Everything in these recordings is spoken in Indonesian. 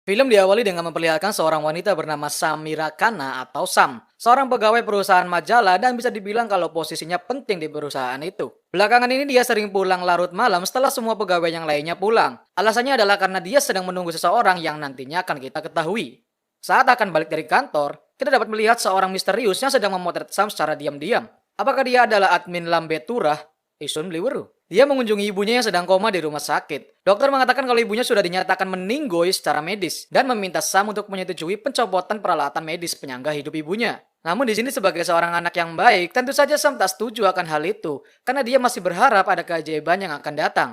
Film diawali dengan memperlihatkan seorang wanita bernama Samira Kana atau Sam, seorang pegawai perusahaan majalah dan bisa dibilang kalau posisinya penting di perusahaan itu. Belakangan ini dia sering pulang larut malam setelah semua pegawai yang lainnya pulang. Alasannya adalah karena dia sedang menunggu seseorang yang nantinya akan kita ketahui. Saat akan balik dari kantor, kita dapat melihat seorang misterius yang sedang memotret Sam secara diam-diam. Apakah dia adalah admin Lambe Turah? Isun Bliweru. Dia mengunjungi ibunya yang sedang koma di rumah sakit. Dokter mengatakan kalau ibunya sudah dinyatakan meninggoy secara medis dan meminta Sam untuk menyetujui pencopotan peralatan medis penyangga hidup ibunya. Namun di sini sebagai seorang anak yang baik, tentu saja Sam tak setuju akan hal itu karena dia masih berharap ada keajaiban yang akan datang.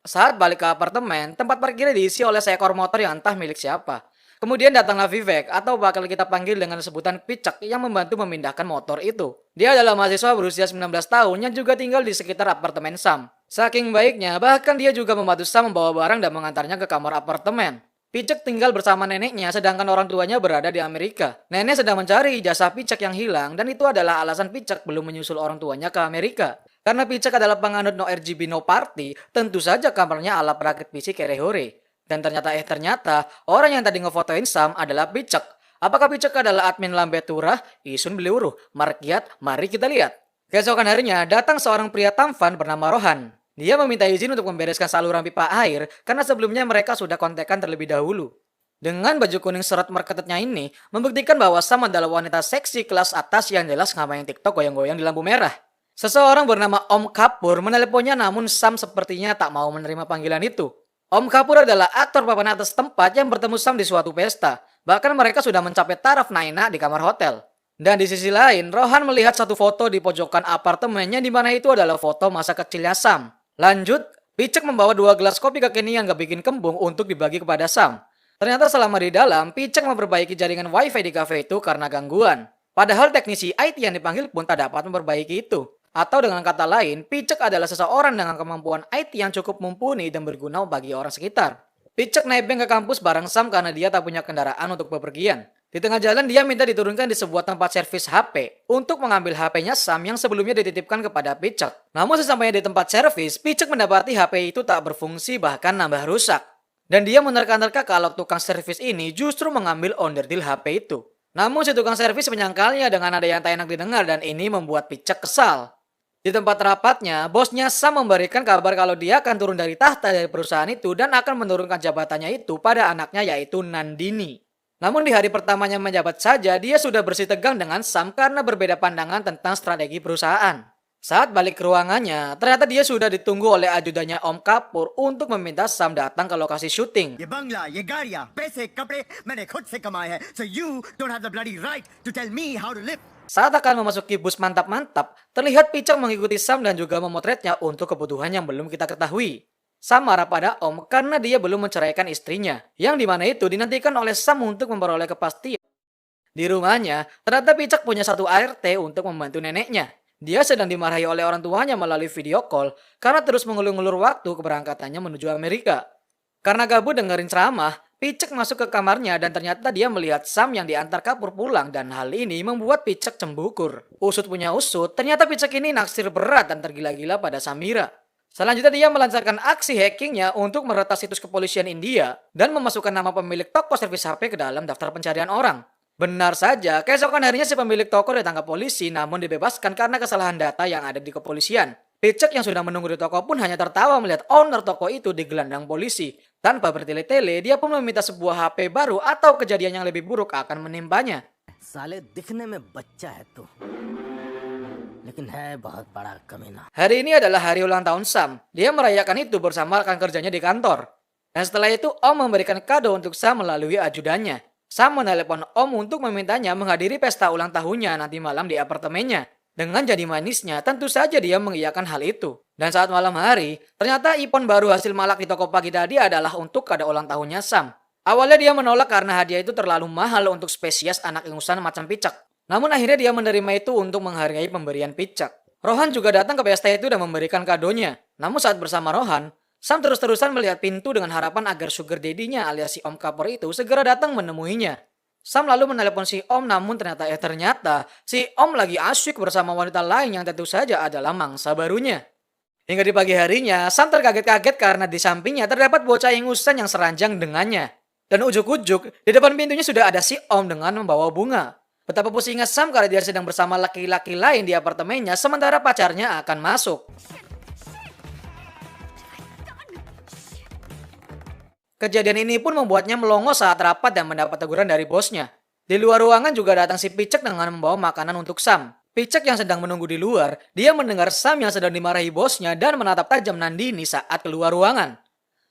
Saat balik ke apartemen, tempat parkirnya diisi oleh seekor motor yang entah milik siapa. Kemudian datanglah Vivek atau bakal kita panggil dengan sebutan Picek yang membantu memindahkan motor itu. Dia adalah mahasiswa berusia 19 tahun yang juga tinggal di sekitar apartemen Sam. Saking baiknya, bahkan dia juga membantu Sam membawa barang dan mengantarnya ke kamar apartemen. Picek tinggal bersama neneknya sedangkan orang tuanya berada di Amerika. Nenek sedang mencari ijazah Picek yang hilang dan itu adalah alasan Picek belum menyusul orang tuanya ke Amerika. Karena Picek adalah penganut no RGB no party, tentu saja kamarnya ala perakit PC Kerehore. Dan ternyata orang yang tadi ngefotoin Sam adalah Picek. Apakah Picek adalah admin Lambe Turah? Isun Bliweru. Markiat, mari kita lihat. Keesokan harinya datang seorang pria tampan bernama Rohan. Dia meminta izin untuk membereskan saluran pipa air karena sebelumnya mereka sudah kontekan terlebih dahulu. Dengan baju kuning seret merketetnya ini, membuktikan bahwa Sam adalah wanita seksi kelas atas yang jelas ngamain TikTok goyang-goyang di lampu merah. Seseorang bernama Om Kapur meneleponnya namun Sam sepertinya tak mau menerima panggilan itu. Om Kapur adalah aktor papan atas tempat yang bertemu Sam di suatu pesta. Bahkan mereka sudah mencapai taraf naina di kamar hotel. Dan di sisi lain, Rohan melihat satu foto di pojokan apartemennya di mana itu adalah foto masa kecilnya Sam. Lanjut, Picek membawa 2 gelas kopi kekinian gak bikin kembung untuk dibagi kepada Sam. Ternyata selama di dalam, Picek memperbaiki jaringan wifi di kafe itu karena gangguan. Padahal teknisi IT yang dipanggil pun tak dapat memperbaiki itu. Atau dengan kata lain, Picek adalah seseorang dengan kemampuan IT yang cukup mumpuni dan berguna bagi orang sekitar. Picek nebeng ke kampus bareng Sam karena dia tak punya kendaraan untuk bepergian. Di tengah jalan dia minta diturunkan di sebuah tempat servis HP untuk mengambil HP-nya Sam yang sebelumnya dititipkan kepada Picek. Namun sesampainya di tempat servis, Picek mendapati HP itu tak berfungsi bahkan nambah rusak. Dan dia menerka-nerka kalau tukang servis ini justru mengambil onderdil HP itu. Namun si tukang servis menyangkalnya dengan ada yang tak enak didengar dan ini membuat Picek kesal. Di tempat rapatnya, bosnya Sam memberikan kabar kalau dia akan turun dari tahta dari perusahaan itu dan akan menurunkan jabatannya itu pada anaknya yaitu Nandini. Namun di hari pertamanya menjabat saja, dia sudah bersih tegang dengan Sam karena berbeda pandangan tentang strategi perusahaan. Saat balik ke ruangannya, ternyata dia sudah ditunggu oleh ajudannya Om Kapur untuk meminta Sam datang ke lokasi syuting. ये बंगला ये गाड़ियाँ पैसे कपड़े मैंने खुद से कमाए हैं so you don't have the bloody right to tell me how to live. Saat akan memasuki bus mantap-mantap, terlihat Picek mengikuti Sam dan juga memotretnya untuk kebutuhan yang belum kita ketahui. Sam marah pada Om karena dia belum menceraikan istrinya, yang dimana itu dinantikan oleh Sam untuk memperoleh kepastian. Di rumahnya, ternyata Picek punya satu ART untuk membantu neneknya. Dia sedang dimarahi oleh orang tuanya melalui video call karena terus mengulur-ngulur waktu keberangkatannya menuju Amerika. Karena gabut dengerin ceramah, Picek masuk ke kamarnya dan ternyata dia melihat Sam yang diantar Kapur pulang dan hal ini membuat Picek cembukur. Usut punya usut, ternyata Picek ini naksir berat dan tergila-gila pada Samira. Selanjutnya dia melancarkan aksi hackingnya untuk meretas situs kepolisian India dan memasukkan nama pemilik toko servis HP ke dalam daftar pencarian orang. Benar saja, keesokan harinya si pemilik toko ditangkap polisi namun dibebaskan karena kesalahan data yang ada di kepolisian. Picek yang sudah menunggu di toko pun hanya tertawa melihat owner toko itu digelandang polisi. Tanpa bertele-tele, dia pun meminta sebuah HP baru atau kejadian yang lebih buruk akan menimpanya. साले दिखने में बच्चा है तू लेकिन है बहुत बड़ा कमीना. Hari ini adalah hari ulang tahun Sam. Dia merayakan itu bersama rekan kerjanya di kantor. Dan setelah itu Om memberikan kado untuk Sam melalui ajudannya. Sam menelepon Om untuk memintanya menghadiri pesta ulang tahunnya nanti malam di apartemennya. Dengan jadi manisnya, tentu saja dia mengiyakan hal itu. Dan saat malam hari, ternyata Ipon baru hasil malak di toko pagi tadi adalah untuk kado ulang tahunnya Sam. Awalnya dia menolak karena hadiah itu terlalu mahal untuk spesies anak ingusan macam Picek. Namun akhirnya dia menerima itu untuk menghargai pemberian Picek. Rohan juga datang ke pesta itu dan memberikan kadonya. Namun saat bersama Rohan, Sam terus-terusan melihat pintu dengan harapan agar sugar daddy-nya alias si Om Kapur itu segera datang menemuinya. Sam lalu menelepon si Om namun ternyata si Om lagi asyik bersama wanita lain yang tentu saja adalah mangsa barunya. Hingga di pagi harinya, Sam terkaget-kaget karena di sampingnya terdapat bocah ingusan yang seranjang dengannya. Dan ujuk-ujuk, di depan pintunya sudah ada si Om dengan membawa bunga. Betapa pusingnya Sam kalau dia sedang bersama laki-laki lain di apartemennya sementara pacarnya akan masuk. Kejadian ini pun membuatnya melongo saat rapat dan mendapat teguran dari bosnya. Di luar ruangan juga datang si Picek dengan membawa makanan untuk Sam. Picek yang sedang menunggu di luar, dia mendengar Sam yang sedang dimarahi bosnya dan menatap tajam Nandini saat keluar ruangan.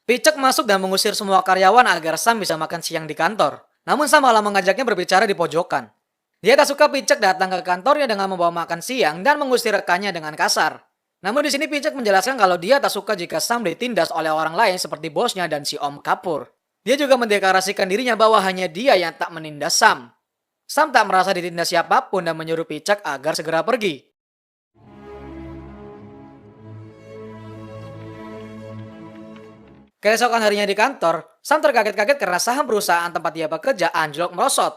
Picek masuk dan mengusir semua karyawan agar Sam bisa makan siang di kantor. Namun Sam malah mengajaknya berbicara di pojokan. Dia tak suka Picek datang ke kantornya dengan membawa makan siang dan mengusir rekannya dengan kasar. Namun di sini Picek menjelaskan kalau dia tak suka jika Sam ditindas oleh orang lain seperti bosnya dan si Om Kapur. Dia juga mendeklarasikan dirinya bahwa hanya dia yang tak menindas Sam. Sam tak merasa ditindas siapapun dan menyuruh Picek agar segera pergi. Keesokan harinya di kantor, Sam terkaget-kaget karena saham perusahaan tempat dia bekerja anjlok merosot.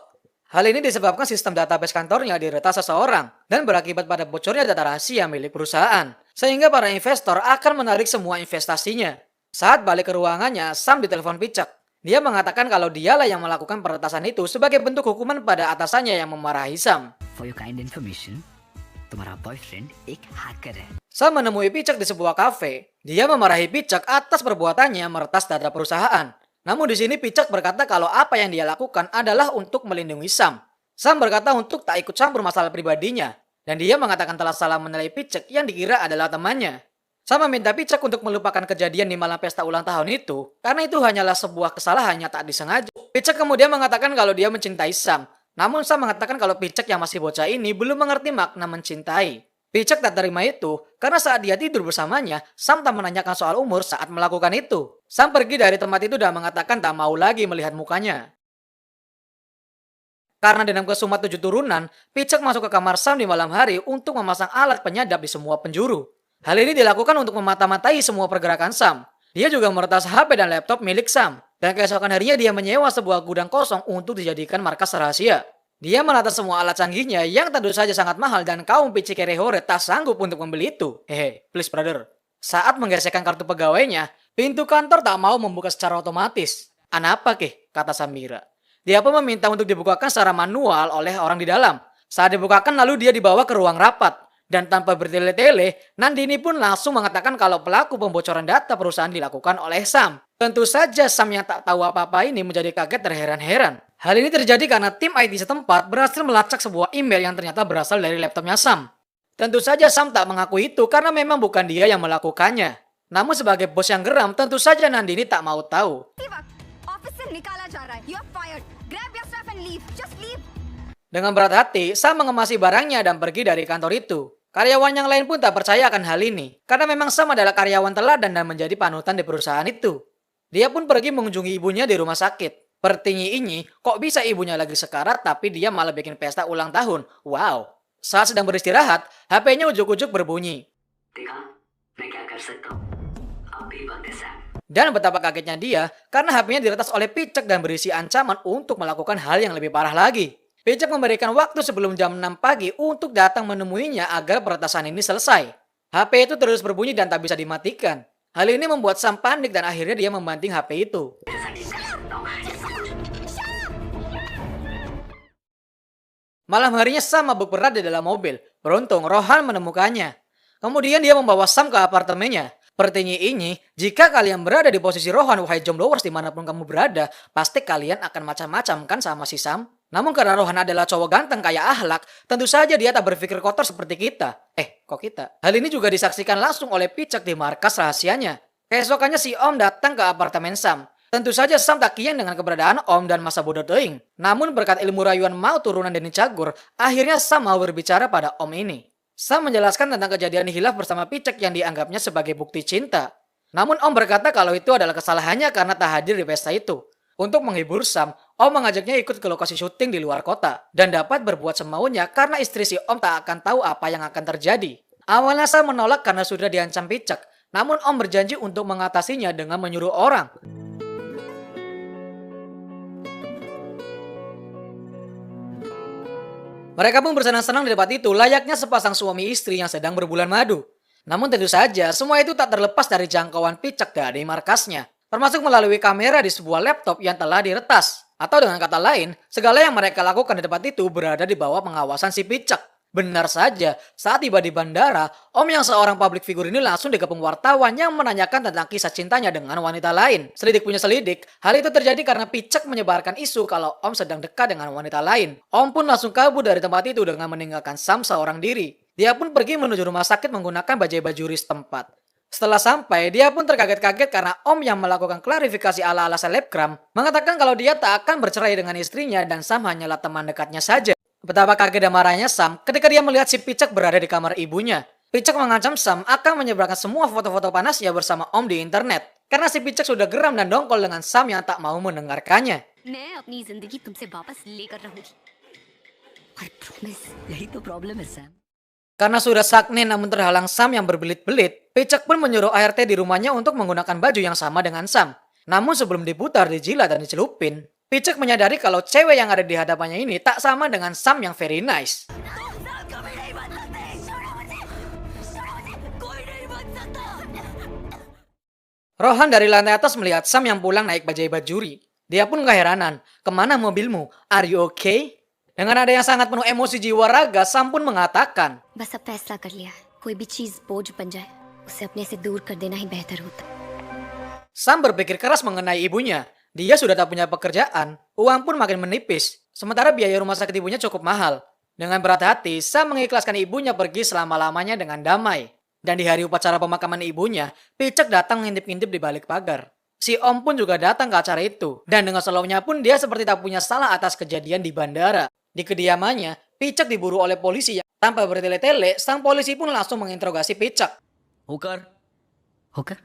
Hal ini disebabkan sistem database kantornya diretas seseorang dan berakibat pada bocornya data rahasia milik perusahaan. Sehingga para investor akan menarik semua investasinya. Saat balik ke ruangannya, Sam ditelepon Picek. Dia mengatakan kalau dialah yang melakukan peretasan itu sebagai bentuk hukuman pada atasannya yang memarahi Sam. For your kind information, तुम्हारा boyfriend एक hacker है. Sam menemui Picek di sebuah kafe. Dia memarahi Picek atas perbuatannya meretas data perusahaan. Namun di sini Picek berkata kalau apa yang dia lakukan adalah untuk melindungi Sam. Sam berkata untuk tak ikut campur masalah pribadinya. Dan dia mengatakan telah salah menilai Picek yang dikira adalah temannya. Sam meminta Picek untuk melupakan kejadian di malam pesta ulang tahun itu. Karena itu hanyalah sebuah kesalahan yang tak disengaja. Picek kemudian mengatakan kalau dia mencintai Sam. Namun Sam mengatakan kalau Picek yang masih bocah ini belum mengerti makna mencintai. Picek tak terima itu karena saat dia tidur bersamanya, Sam tak menanyakan soal umur saat melakukan itu. Sam pergi dari tempat itu dan mengatakan tak mau lagi melihat mukanya. Karena dendam kesumat 7 turunan, Picek masuk ke kamar Sam di malam hari untuk memasang alat penyadap di semua penjuru. Hal ini dilakukan untuk memata-matai semua pergerakan Sam. Dia juga meretas HP dan laptop milik Sam. Dan keesokan harinya dia menyewa sebuah gudang kosong untuk dijadikan markas rahasia. Dia menata semua alat canggihnya yang tentu saja sangat mahal dan kaum Pichikerehore tak sanggup untuk membeli itu. Hehe, please brother. Saat menggesekkan kartu pegawainya, pintu kantor tak mau membuka secara otomatis. Anapa keh? Kata Samira. Dia pun meminta untuk dibukakan secara manual oleh orang di dalam. Saat dibukakan lalu dia dibawa ke ruang rapat. Dan tanpa bertele-tele, Nandini pun langsung mengatakan kalau pelaku pembocoran data perusahaan dilakukan oleh Sam. Tentu saja Sam yang tak tahu apa-apa ini menjadi kaget terheran-heran. Hal ini terjadi karena tim IT setempat berhasil melacak sebuah email yang ternyata berasal dari laptopnya Sam. Tentu saja Sam tak mengaku itu karena memang bukan dia yang melakukannya. Namun sebagai bos yang geram, tentu saja Nandini tak mau tahu. Dengan berat hati, Sam mengemasi barangnya dan pergi dari kantor itu. Karyawan yang lain pun tak percaya akan hal ini, karena memang Sam adalah karyawan teladan dan menjadi panutan di perusahaan itu. Dia pun pergi mengunjungi ibunya di rumah sakit. Pertinyi ini, kok bisa ibunya lagi sekarat tapi dia malah bikin pesta ulang tahun? Wow. Saat sedang beristirahat, HP-nya ujuk-ujuk berbunyi. Dan betapa kagetnya dia, karena HP-nya diretas oleh Picek dan berisi ancaman untuk melakukan hal yang lebih parah lagi. Picek memberikan waktu sebelum jam 6 pagi untuk datang menemuinya agar peretasan ini selesai. HP itu terus berbunyi dan tak bisa dimatikan. Hal ini membuat Sam panik dan akhirnya dia membanting HP itu. Malam harinya Sam mabuk berat di dalam mobil. Beruntung Rohan menemukannya. Kemudian dia membawa Sam ke apartemennya. Pertanyaan ini, jika kalian berada di posisi Rohan, wahai jombloers dimanapun kamu berada, pasti kalian akan macam-macam kan sama si Sam? Namun karena Rohan adalah cowok ganteng kaya akhlak, tentu saja dia tak berpikir kotor seperti kita. Kok kita? Hal ini juga disaksikan langsung oleh Picek di markas rahasianya. Keesokannya si Om datang ke apartemen Sam. Tentu saja Sam tak kian dengan keberadaan Om dan masa bodoh teing. Namun berkat ilmu rayuan mau turunan Deni Cagur, akhirnya Sam mau berbicara pada Om ini. Sam menjelaskan tentang kejadian hilaf bersama Picek yang dianggapnya sebagai bukti cinta. Namun Om berkata kalau itu adalah kesalahannya karena tak hadir di pesta itu. Untuk menghibur Sam, Om mengajaknya ikut ke lokasi syuting di luar kota dan dapat berbuat semaunya karena istri si Om tak akan tahu apa yang akan terjadi. Awalnya Sam menolak karena sudah diancam Picek, namun Om berjanji untuk mengatasinya dengan menyuruh orang. Mereka pun bersenang-senang di tempat itu layaknya sepasang suami istri yang sedang berbulan madu. Namun tentu saja semua itu tak terlepas dari jangkauan Picek dari markasnya. termasuk melalui kamera di sebuah laptop yang telah diretas. Atau dengan kata lain, segala yang mereka lakukan di tempat itu berada di bawah pengawasan si Picek. Benar saja, saat tiba di bandara, Om yang seorang public figure ini langsung digepung wartawan yang menanyakan tentang kisah cintanya dengan wanita lain. Selidik punya selidik, hal itu terjadi karena Picek menyebarkan isu kalau Om sedang dekat dengan wanita lain. Om pun langsung kabur dari tempat itu dengan meninggalkan Sam seorang diri. Dia pun pergi menuju rumah sakit menggunakan bajai bajuri setempat. Setelah sampai, dia pun terkaget-kaget karena Om yang melakukan klarifikasi ala-ala selebgram mengatakan kalau dia tak akan bercerai dengan istrinya dan Sam hanyalah teman dekatnya saja. Betapa kaget dan marahnya Sam ketika dia melihat si Picek berada di kamar ibunya. Picek mengancam Sam akan menyebarkan semua foto-foto panasnya bersama Om di internet. Karena si Picek sudah geram dan dongkol dengan Sam yang tak mau mendengarkannya. मैं अपनी जिंदगी तुमसे वापस लेकर रहूंगी I promise, यही तो प्रॉब्लम है Sam. Karena sudah sakne namun terhalang Sam yang berbelit-belit, Picek pun menyuruh ART di rumahnya untuk menggunakan baju yang sama dengan Sam. Namun sebelum diputar, dijilat dan dicelupin, Picek menyadari kalau cewek yang ada di hadapannya ini tak sama dengan Sam yang very nice. Rohan dari lantai atas melihat Sam yang pulang naik bajai bajuri. Dia pun keheranan, kemana mobilmu? Are you okay? Dengan ada yang sangat penuh emosi jiwa raga, Sam pun mengatakan, बस अब फैसला कर लिया कोई भी चीज बोझ बन जाए उसे अपने से दूर कर देना ही बेहतर होता. Sam berpikir keras mengenai ibunya. Dia sudah tak punya pekerjaan, uang pun makin menipis. Sementara biaya rumah sakit ibunya cukup mahal. Dengan berat hati, Sam mengikhlaskan ibunya pergi selama-lamanya dengan damai. Dan di hari upacara pemakaman ibunya, Picek datang ngintip-ngintip di balik pagar. Si Om pun juga datang ke acara itu. Dan dengan slownya pun dia seperti tak punya salah atas kejadian di bandara. Di kediamannya, Picek diburu oleh polisi yang tanpa bertele-tele, sang polisi pun langsung menginterogasi Picek. होकर होकर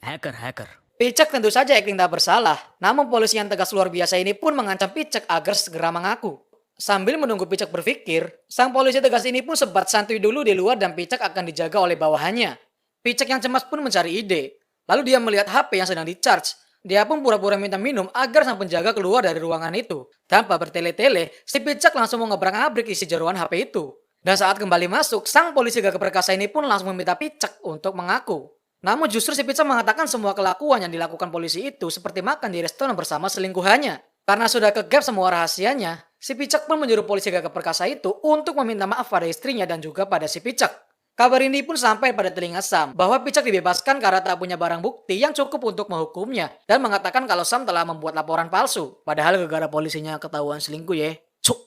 hacker Picek tentu saja acting tak bersalah. Namun polisi yang tegas luar biasa ini pun mengancam Picek agar segera mengaku. Sambil menunggu Picek berpikir, sang polisi tegas ini pun sempat santuy dulu di luar dan Picek akan dijaga oleh bawahannya. Picek yang cemas pun mencari ide. Lalu dia melihat HP yang sedang di-charge. Dia pun pura-pura minta minum agar sang penjaga keluar dari ruangan itu. Tanpa bertele-tele, si Picek langsung mengebrak-abrik isi jeruan HP itu. Dan saat kembali masuk, sang polisi gagah perkasa ini pun langsung meminta Picek untuk mengaku. Namun justru si Picek mengatakan semua kelakuan yang dilakukan polisi itu seperti makan di restoran bersama selingkuhannya. Karena sudah kegap semua rahasianya, si Picek pun menyuruh polisi gagah perkasa itu untuk meminta maaf pada istrinya dan juga pada si Picek. Kabar ini pun sampai pada telinga Sam bahwa Picek dibebaskan karena tak punya barang bukti yang cukup untuk menghukumnya dan mengatakan kalau Sam telah membuat laporan palsu. Padahal gara-gara polisinya ketahuan selingkuh ya.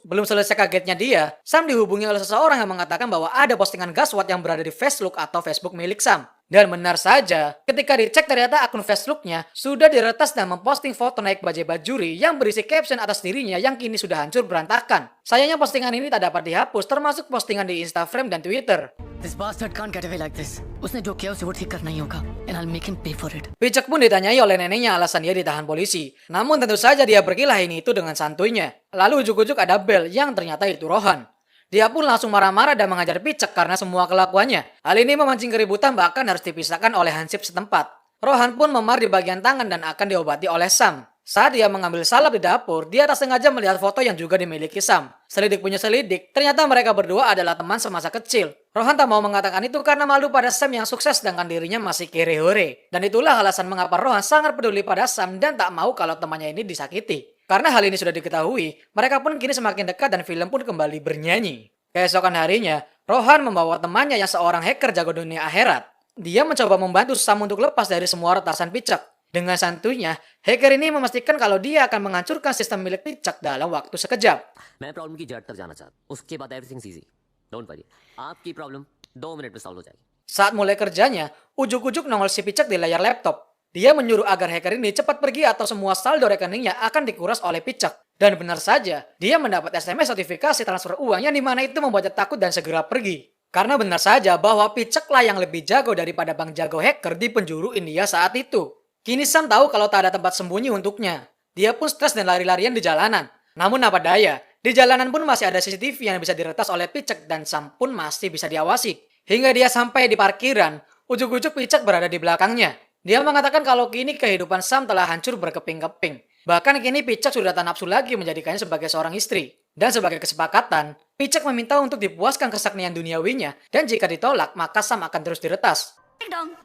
Belum selesai kagetnya dia, Sam dihubungi oleh seseorang yang mengatakan bahwa ada postingan gaswat yang berada di Facebook atau Facebook milik Sam. Dan benar saja, ketika dicek ternyata akun Facebooknya sudah diretas dan memposting foto naik bajai bajuri yang berisi caption atas dirinya yang kini sudah hancur berantakan. Sayangnya postingan ini tak dapat dihapus termasuk postingan di Instagram dan Twitter. This bastard can't get away like this. उसने जो किया उसे वो ठीक करना ही होगा and I'll make him pay for it. Picek pun ditanyai oleh neneknya alasan dia ditahan polisi. Namun tentu saja dia pergilah ini itu dengan santuinya. Lalu ujuk-ujuk ada Bel yang ternyata itu Rohan. Dia pun langsung marah-marah dan mengajar Picek karena semua kelakuannya. Hal ini memancing keributan bahkan harus dipisahkan oleh hansip setempat. Rohan pun memar di bagian tangan dan akan diobati oleh Sam. Saat dia mengambil salep di dapur, dia tak sengaja melihat foto yang juga dimiliki Sam. Selidik punya selidik, ternyata mereka berdua adalah teman semasa kecil. Rohan tak mau mengatakan itu karena malu pada Sam yang sukses sedangkan dirinya masih kere-hore. Dan itulah alasan mengapa Rohan sangat peduli pada Sam dan tak mau kalau temannya ini disakiti. Karena hal ini sudah diketahui, mereka pun kini semakin dekat dan film pun kembali bernyanyi. Keesokan harinya, Rohan membawa temannya yang seorang hacker jago dunia akhirat. Dia mencoba membantu Sam untuk lepas dari semua retasan Picek. Dengan santuinya, hacker ini memastikan kalau dia akan menghancurkan sistem milik Picek dalam waktu sekejap. मैं प्रॉब्लम की जड़ तक जाना चाहता हूँ उसके बाद everything easy don't worry आपकी प्रॉब्लम 2 मिनट में सॉल्व हो जाएगी. Saat mulai kerjanya, ujuk-ujuk nongol si Picek di layar laptop. Dia menyuruh agar hacker ini cepat pergi atau semua saldo rekeningnya akan dikuras oleh Picek. Dan benar saja, dia mendapat SMS notifikasi transfer uang yang dimana itu membuatnya takut dan segera pergi. Karena benar saja bahwa Picek lah yang lebih jago daripada bang jago hacker di penjuru India saat itu. Kini Sam tahu kalau tak ada tempat sembunyi untuknya. Dia pun stres dan lari-larian di jalanan. Namun apa daya, di jalanan pun masih ada CCTV yang bisa diretas oleh Picek dan Sam pun masih bisa diawasi. Hingga dia sampai di parkiran, ujuk-ujuk Picek berada di belakangnya. Dia mengatakan kalau kini kehidupan Sam telah hancur berkeping-keping. Bahkan kini Picek sudah tak nafsu lagi menjadikannya sebagai seorang istri. Dan sebagai kesepakatan, Picek meminta untuk dipuaskan kesaknian duniawinya dan jika ditolak maka Sam akan terus diretas.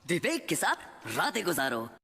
विवेक के साथ रातें गुजारो.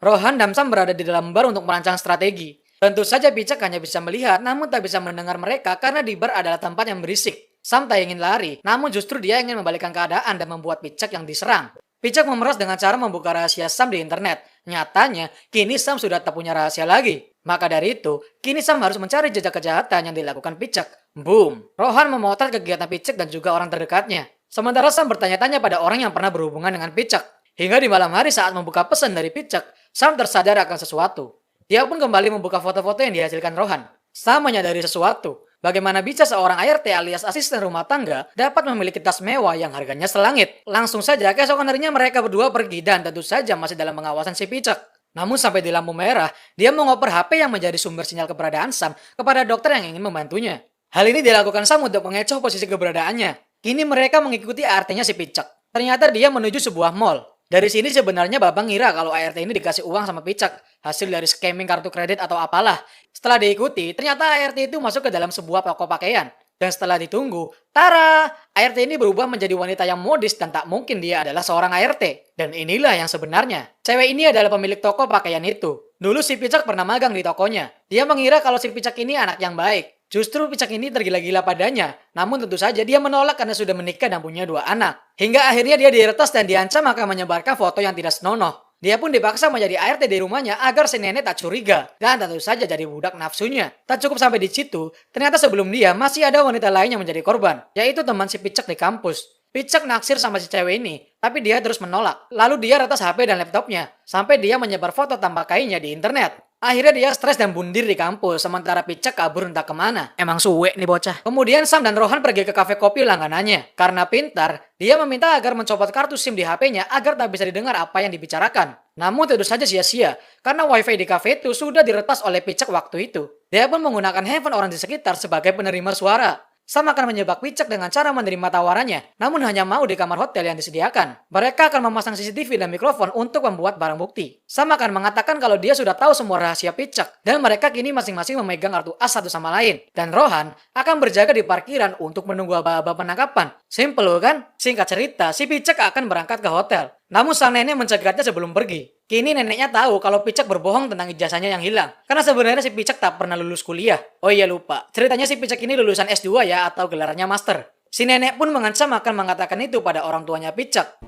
Rohan dan Sam berada di dalam bar untuk merancang strategi. Tentu saja Picek hanya bisa melihat namun tak bisa mendengar mereka karena di bar adalah tempat yang berisik. Sam tak ingin lari, namun justru dia ingin membalikkan keadaan dan membuat Picek yang diserang. Picek memeras dengan cara membuka rahasia Sam di internet. Nyatanya, kini Sam sudah tak punya rahasia lagi. Maka dari itu, kini Sam harus mencari jejak kejahatan yang dilakukan Picek. Boom! Rohan memotret kegiatan Picek dan juga orang terdekatnya. Sementara Sam bertanya-tanya pada orang yang pernah berhubungan dengan Picek. Hingga di malam hari saat membuka pesan dari Picek, Sam tersadar akan sesuatu. Dia pun kembali membuka foto-foto yang dihasilkan Rohan. Sam menyadari sesuatu. Bagaimana bisa seorang ART alias asisten rumah tangga dapat memiliki tas mewah yang harganya selangit? Langsung saja keesokan harinya mereka berdua pergi dan tentu saja masih dalam pengawasan si Picek. Namun sampai di lampu merah, dia mengoper HP yang menjadi sumber sinyal keberadaan Sam kepada dokter yang ingin membantunya. Hal ini dilakukan Sam untuk mengecoh posisi keberadaannya. Kini mereka mengikuti ART-nya si Picek. Ternyata dia menuju sebuah mall. Dari sini sebenarnya Babang ngira kalau ART ini dikasih uang sama Picek, hasil dari scamming kartu kredit atau apalah. Setelah diikuti, ternyata ART itu masuk ke dalam sebuah toko pakaian. Dan setelah ditunggu, tara! ART ini berubah menjadi wanita yang modis dan tak mungkin dia adalah seorang ART. Dan inilah yang sebenarnya. Cewek ini adalah pemilik toko pakaian itu. Dulu si Picek pernah magang di tokonya. Dia mengira kalau si Picek ini anak yang baik. Justru Picek ini tergila-gila padanya. Namun tentu saja dia menolak karena sudah menikah dan punya 2 anak. Hingga akhirnya dia diretas dan diancam akan menyebarkan foto yang tidak senonoh. Dia pun dipaksa menjadi ART di rumahnya agar si nenek tak curiga. Dan tentu saja jadi budak nafsunya. Tak cukup sampai di situ, ternyata sebelum dia masih ada wanita lain yang menjadi korban. Yaitu teman si Picek di kampus. Picek naksir sama si cewek ini, tapi dia terus menolak. Lalu dia retas HP dan laptopnya. Sampai dia menyebar foto tanpa kainnya di internet. Akhirnya dia stres dan bundir di kampus, sementara Picek kabur entah kemana. Emang suwe nih bocah. Kemudian Sam dan Rohan pergi ke kafe kopi langganannya. Karena pintar, dia meminta agar mencopot kartu SIM di HP-nya agar tak bisa didengar apa yang dibicarakan. Namun tentu saja sia-sia, karena wifi di kafe itu sudah diretas oleh Picek waktu itu. Dia pun menggunakan handphone orang di sekitar sebagai penerima suara. Sam akan menjebak Picek dengan cara menerima tawarannya, namun hanya mau di kamar hotel yang disediakan. Mereka akan memasang CCTV dan mikrofon untuk membuat barang bukti. Sam akan mengatakan kalau dia sudah tahu semua rahasia Picek, dan mereka kini masing-masing memegang kartu as satu sama lain. Dan Rohan akan berjaga di parkiran untuk menunggu aba-aba penangkapan. Simple kan? Singkat cerita, si Picek akan berangkat ke hotel. Namun sang nenek mencegatnya sebelum pergi. Kini neneknya tahu kalau Picek berbohong tentang ijazahnya yang hilang. Karena sebenarnya si Picek tak pernah lulus kuliah. Oh iya lupa, ceritanya si Picek ini lulusan S2 ya atau gelarnya master. Si nenek pun mengancam akan mengatakan itu pada orang tuanya Picek.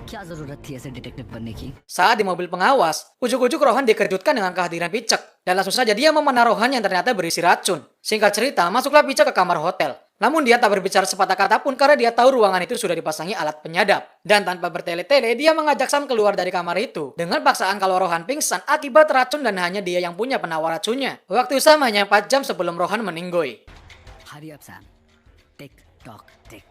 क्या जरूरत थी ऐसे डिटेक्टिव बनने की? Saat di mobil pengawas, ujuk-ujuk Rohan dikejutkan dengan kehadiran Picek. Dan langsung saja dia memanah Rohan yang ternyata berisi racun. Singkat cerita, masuklah Picek ke kamar hotel. Namun dia tak berbicara sepatah kata pun karena dia tahu ruangan itu sudah dipasangi alat penyadap. Dan tanpa bertele-tele, dia mengajak Sam keluar dari kamar itu. Dengan paksaan kalau Rohan pingsan akibat racun dan hanya dia yang punya penawar racunnya. Waktu Sam hanya 4 jam sebelum Rohan meninggoy. Hurry up, Sam. Tick tock tick.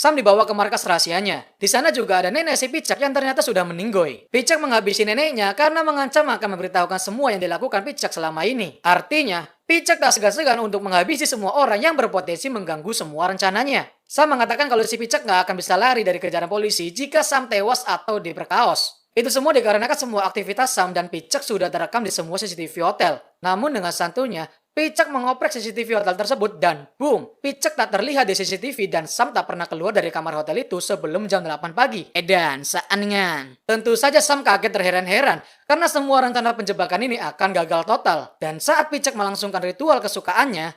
Sam dibawa ke markas rahasianya. Di sana juga ada nenek si Picek yang ternyata sudah meninggoy. Picek menghabisi neneknya karena mengancam akan memberitahukan semua yang dilakukan Picek selama ini. Artinya, Picek tak segan-segan untuk menghabisi semua orang yang berpotensi mengganggu semua rencananya. Sam mengatakan kalau si Picek nggak akan bisa lari dari kejaran polisi jika Sam tewas atau diperkaos. Itu semua dikarenakan semua aktivitas Sam dan Picek sudah terekam di semua CCTV hotel. Namun dengan santunya, Picek mengoprek CCTV hotel tersebut dan boom, Picek tak terlihat di CCTV dan Sam tak pernah keluar dari kamar hotel itu sebelum jam 8 pagi. Edan, seaningan. Tentu saja Sam kaget terheran-heran karena semua rencana penjebakan ini akan gagal total. Dan saat Picek melangsungkan ritual kesukaannya,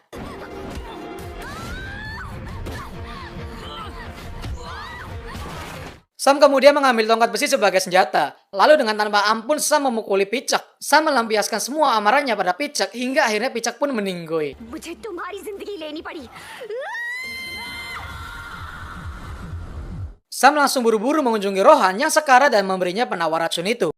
Sam kemudian mengambil tongkat besi sebagai senjata. Lalu dengan tanpa ampun Sam memukuli Picek. Sam melampiaskan semua amarahnya pada Picek hingga akhirnya Picek pun meninggoy. मुझे तुम्हारी जिंदगी लेनी पड़ी। Sam langsung buru-buru mengunjungi Rohan yang sekarat dan memberinya penawar racun itu.